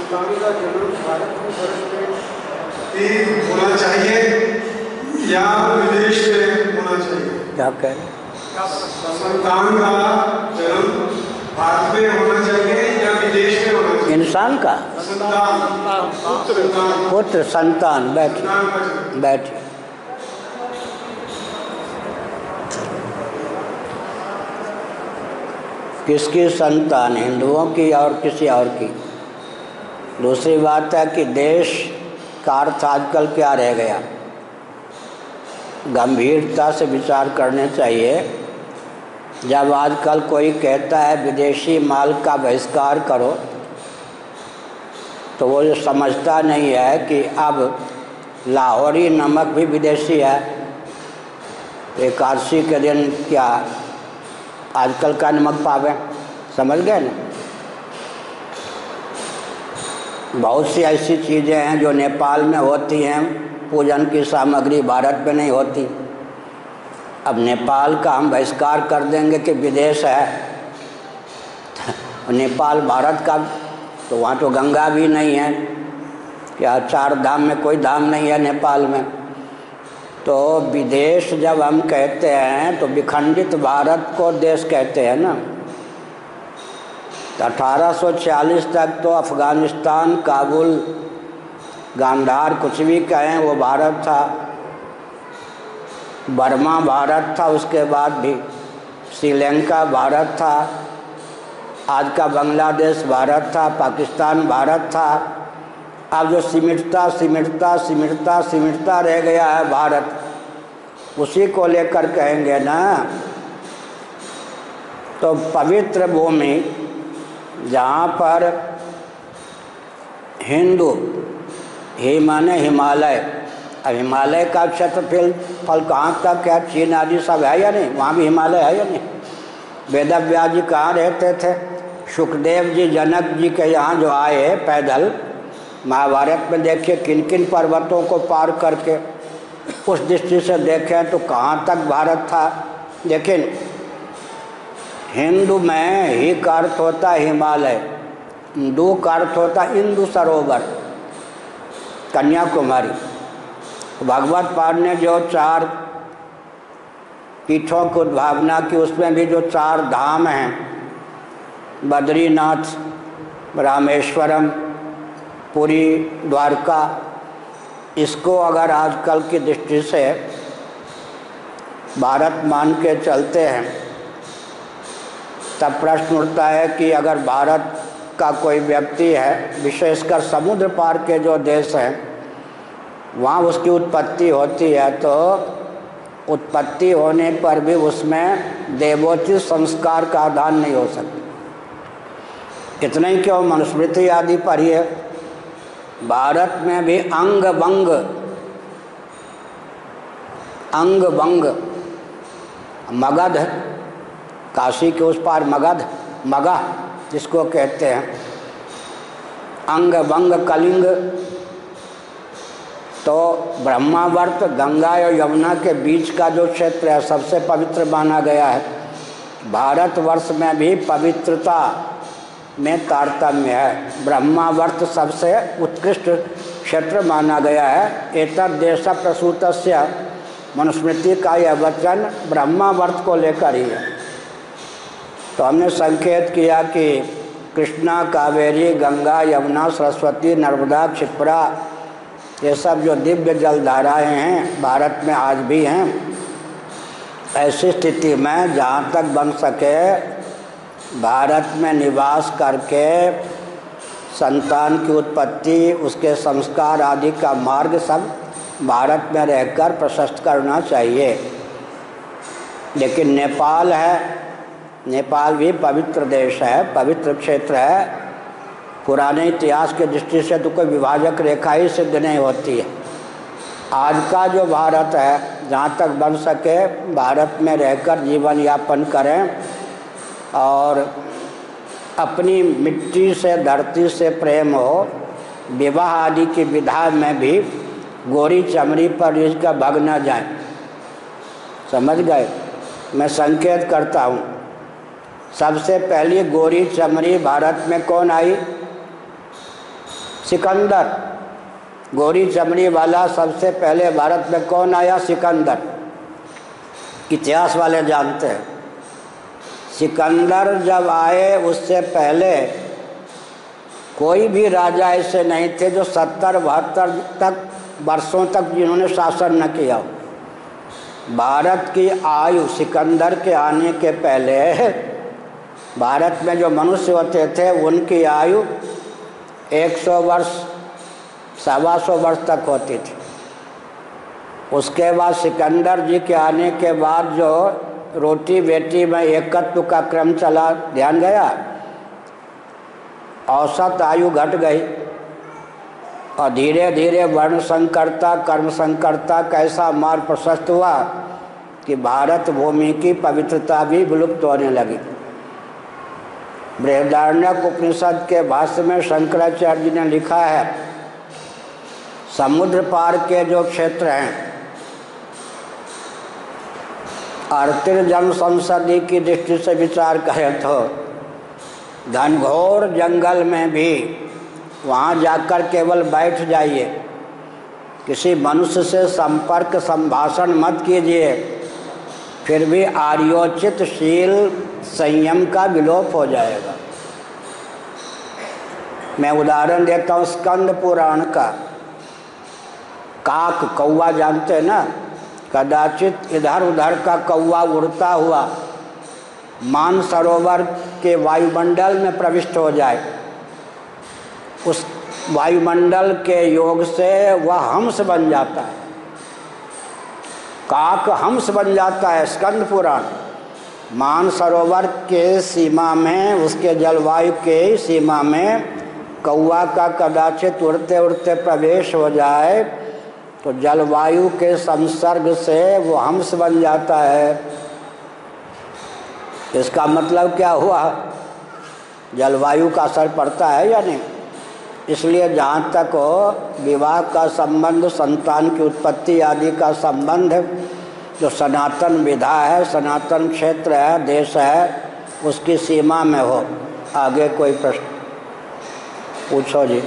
संतान का जन्म भारत में होना चाहिए या विदेश में होना चाहिए? क्या कह रहे? संतान का जन्म भारत में होना चाहिए या विदेश में होना चाहिए? इंसान का संतान, पुत्र, संतान। बैठिए संतान का जन्म। बैठिए। किसकी संतान? हिंदुओं की और किसी और की? दूसरी बात है कि देश का अर्थ आजकल क्या रह गया? गंभीरता से विचार करने चाहिए। जब आजकल कोई कहता है विदेशी माल का बहिष्कार करो, तो वो जो समझता नहीं है कि अब लाहौरी नमक भी विदेशी है। एकादशी के दिन क्या आजकल का नमक पावे? समझ गए ना? बहुत सी ऐसी चीज़ें हैं जो नेपाल में होती हैं, पूजन की सामग्री भारत में नहीं होती। अब नेपाल का हम बहिष्कार कर देंगे कि विदेश है, नेपाल भारत का, तो वहाँ तो गंगा भी नहीं है। क्या 4 धाम में कोई धाम नहीं है नेपाल में? तो विदेश जब हम कहते हैं तो विखंडित भारत को देश कहते हैं ना। तो 1840 तक तो अफ़गानिस्तान, काबुल, गांधार, कुछ भी कहें, वो भारत था। बर्मा भारत था, उसके बाद भी श्रीलंका भारत था, आज का बांग्लादेश भारत था, पाकिस्तान भारत था। अब जो सिमटता रह गया है भारत, उसी को लेकर कहेंगे ना। तो पवित्र भूमि जहाँ पर हिंदू, ही माने हिमालय, अब हिमालय का क्षेत्रफल कहाँ तक है? चीन आदि सब है या नहीं? वहाँ भी हिमालय है या नहीं? वेदव्यास जी कहाँ रहते थे? सुखदेव जी जनक जी के यहाँ जो आए पैदल, महाभारत में देखिए किन किन पर्वतों को पार करके, उस दृष्टि से देखें तो कहाँ तक भारत था। लेकिन हिंदू में ही का अर्थ होता है हिमालय, हिंदू का अर्थ होता है इंदु सरोवर, कन्याकुमारी। भागवत पाद ने जो 4 पीठों की उद्भावना की, उसमें भी जो 4 धाम हैं, बद्रीनाथ, रामेश्वरम, पुरी, द्वारका, इसको अगर आजकल की दृष्टि से भारत मान के चलते हैं, तब प्रश्न उठता है कि अगर भारत का कोई व्यक्ति है, विशेषकर समुद्र पार के जो देश हैं, वहाँ उसकी उत्पत्ति होती है, तो उत्पत्ति होने पर भी उसमें देवोचित संस्कार का आधान नहीं हो सकता। इतना ही क्यों, मनुस्मृति आदि पढ़िए, भारत में भी अंग वंग मगध, काशी के उस पार मगध जिसको कहते हैं, अंग वंग कलिंग। तो ब्रह्मावर्त गंगा और यमुना के बीच का जो क्षेत्र है सबसे पवित्र माना गया है। भारतवर्ष में भी पवित्रता में तारतम्य है। ब्रह्मावर्त सबसे उत्कृष्ट क्षेत्र माना गया है। एतद्देश प्रसूतस्य, मनुस्मृति का यह वचन ब्रह्मावर्त को लेकर ही है। तो हमने संकेत किया कि कृष्णा, कावेरी, गंगा, यमुना, सरस्वती, नर्मदा, क्षिप्रा, ये सब जो दिव्य जलधाराएँ हैं भारत में आज भी हैं। ऐसी स्थिति में जहाँ तक बन सके भारत में निवास करके संतान की उत्पत्ति, उसके संस्कार आदि का मार्ग सब भारत में रहकर प्रशस्त करना चाहिए। लेकिन नेपाल है, नेपाल भी पवित्र देश है, पवित्र क्षेत्र है। पुराने इतिहास के दृष्टि से तो कोई विभाजक रेखा ही सिद्ध नहीं होती है। आज का जो भारत है, जहाँ तक बन सके भारत में रहकर जीवन यापन करें और अपनी मिट्टी से, धरती से प्रेम हो। विवाह आदि की विधा में भी गोरी चमड़ी पर इसका भग न जाए। समझ गए? मैं संकेत करता हूँ, सबसे पहली गोरी चमड़ी भारत में कौन आई? सिकंदर, गोरी चमड़ी वाला सबसे पहले भारत में कौन आया? सिकंदर। इतिहास वाले जानते हैं। सिकंदर जब आए उससे पहले कोई भी राजा ऐसे नहीं थे जो 70-72 वर्षों तक जिन्होंने शासन न किया। भारत की आयु सिकंदर के आने के पहले भारत में जो मनुष्य होते थे उनकी आयु 100 वर्ष, 125 वर्ष तक होती थी। उसके बाद सिकंदर जी के आने के बाद जो रोटी बेटी में एकत्व का क्रम चला, ध्यान गया, औसत आयु घट गई और धीरे धीरे वर्ण संकरता, कर्म संकरता कैसा मार्ग प्रशस्त हुआ कि भारत भूमि की पवित्रता भी विलुप्त होने लगी। बृहदारण्यक उपनिषद के भाष्य में शंकराचार्य जी ने लिखा है, समुद्र पार के जो क्षेत्र हैं, अर्तिर जन संसदी की दृष्टि से विचार करें तो घनघोर जंगल में भी वहाँ जाकर केवल बैठ जाइए, किसी मनुष्य से संपर्क संभाषण मत कीजिए, फिर भी आर्योचित शील संयम का विलोप हो जाएगा। मैं उदाहरण देता हूँ स्कंद पुराण का। काक, कौवा जानते हैं ना, कदाचित इधर उधर का कौवा उड़ता हुआ मानसरोवर के वायुमंडल में प्रविष्ट हो जाए, उस वायुमंडल के योग से वह हंस बन जाता है। काक हंस बन जाता है। स्कंद पुराण। मानसरोवर के सीमा में, उसके जलवायु के सीमा में कौवा का कदाचित उड़ते उड़ते प्रवेश हो जाए तो जलवायु के संसर्ग से वो हंस बन जाता है। इसका मतलब क्या हुआ? जलवायु का असर पड़ता है या नहीं? इसलिए जहाँ तक हो विवाह का संबंध, संतान की उत्पत्ति आदि का संबंध, जो सनातन विधा है, सनातन क्षेत्र है, देश है, उसकी सीमा में हो। आगे कोई प्रश्न पूछो जी।